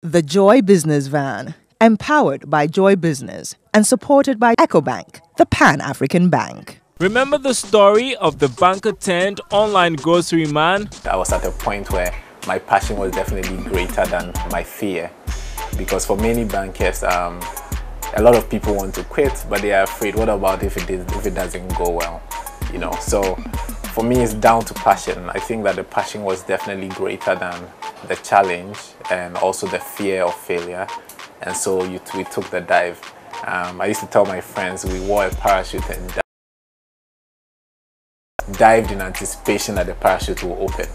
The Joy Business Van, empowered by Joy Business and supported by EcoBank, the Pan-African Bank. Remember the story of the banker turned online grocery man? I was at a point where my passion was definitely greater than my fear, because for many bankers, a lot of people want to quit, but they are afraid. What about if it doesn't go well? You know, so for me, it's down to passion. I think that the passion was definitely greater than the challenge and also the fear of failure, and so we took the dive. I used to tell my friends we wore a parachute and dived in anticipation that the parachute will open.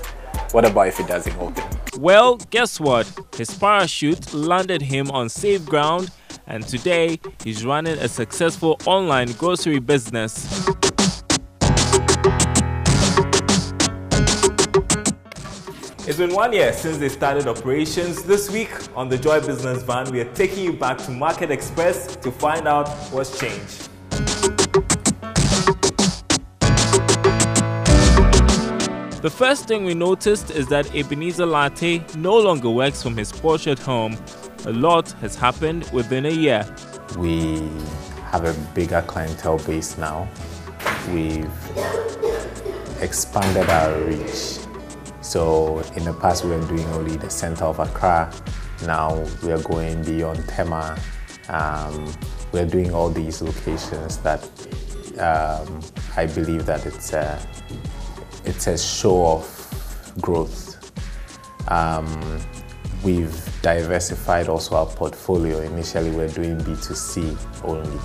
What about if it doesn't open? Well, guess what? His parachute landed him on safe ground, and today he's running a successful online grocery business. It's been 1 year since they started operations. This week on the Joy Business Van, we are taking you back to Market Express to find out what's changed. The first thing we noticed is that Ebenezer Lartey no longer works from his porch at home. A lot has happened within a year. We have a bigger clientele base now. We've expanded our reach. So in the past we were doing only the center of Accra. Now we are going beyond Tema. We're doing all these locations that I believe that it's a show of growth. We've diversified also our portfolio. Initially we're doing B2C only.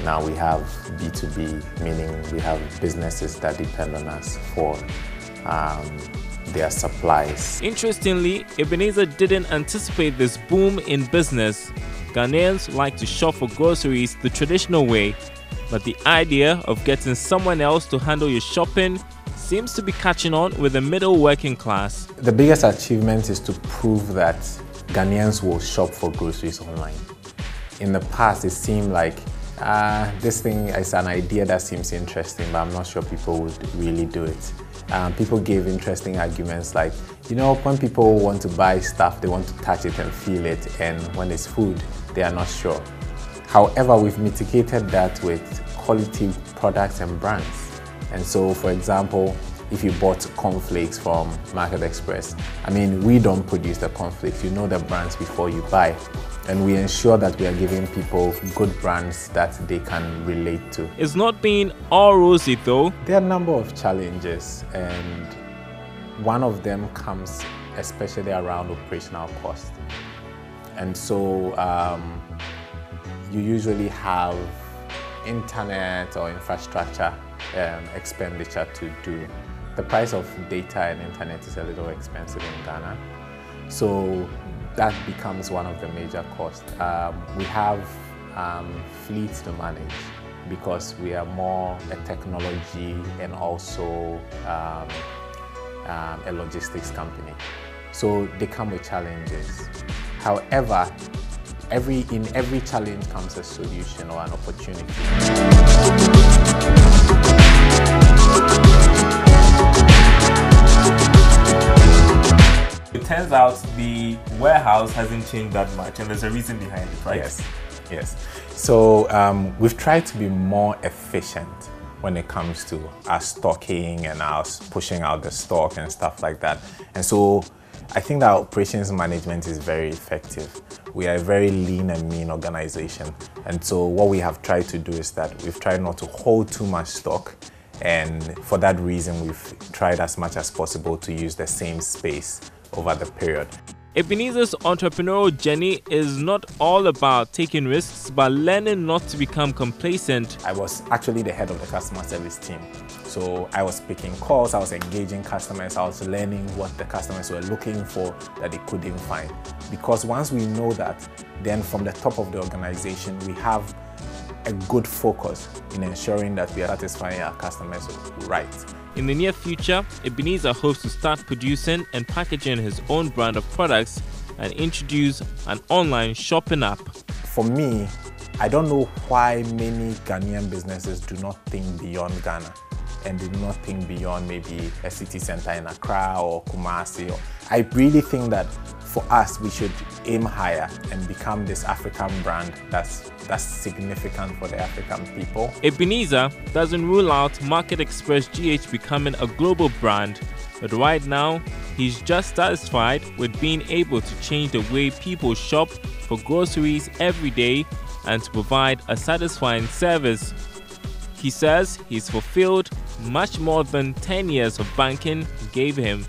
Now we have B2B, meaning we have businesses that depend on us for their supplies. Interestingly, Ebenezer didn't anticipate this boom in business. Ghanaians like to shop for groceries the traditional way, but the idea of getting someone else to handle your shopping seems to be catching on with the middle working class. The biggest achievement is to prove that Ghanaians will shop for groceries online. In the past, it seemed like this thing is an idea that seems interesting, but I'm not sure people would really do it. People gave interesting arguments like, you know, when people want to buy stuff, they want to touch it and feel it, and when it's food, they are not sure. However, we've mitigated that with quality products and brands. And so, for example, if you bought cornflakes from Market Express, I mean, we don't produce the cornflakes. You know the brands before you buy. And we ensure that we are giving people good brands that they can relate to. It's not been all rosy though. There are a number of challenges, and one of them comes especially around operational cost. And so you usually have internet or infrastructure expenditure to do. The price of data and internet is a little expensive in Ghana. So that becomes one of the major costs. We have fleets to manage because we are more a technology and also a logistics company. So they come with challenges. However, in every challenge comes a solution or an opportunity. It turns out the warehouse hasn't changed that much, and there's a reason behind it, right? Yes. So we've tried to be more efficient when it comes to our stocking and our pushing out the stock and stuff like that. And so I think that our operations management is very effective. We are a very lean and mean organization. And so what we have tried to do is that we've tried not to hold too much stock. And for that reason, we've tried as much as possible to use the same space over the period. Ebenezer's entrepreneurial journey is not all about taking risks, but learning not to become complacent. I was actually the head of the customer service team. So I was picking calls, I was engaging customers, I was learning what the customers were looking for that they couldn't find. Because once we know that, then from the top of the organization, we have a good focus in ensuring that we are satisfying our customers right. In the near future, Ebenezer hopes to start producing and packaging his own brand of products and introduce an online shopping app. For me, I don't know why many Ghanaian businesses do not think beyond Ghana and do not think beyond maybe a city center in Accra or Kumasi. I really think that for us, we should aim higher and become this African brand that's significant for the African people. Ebenezer doesn't rule out Market Express GH becoming a global brand, but right now, he's just satisfied with being able to change the way people shop for groceries every day and to provide a satisfying service. He says he's fulfilled much more than 10 years of banking gave him.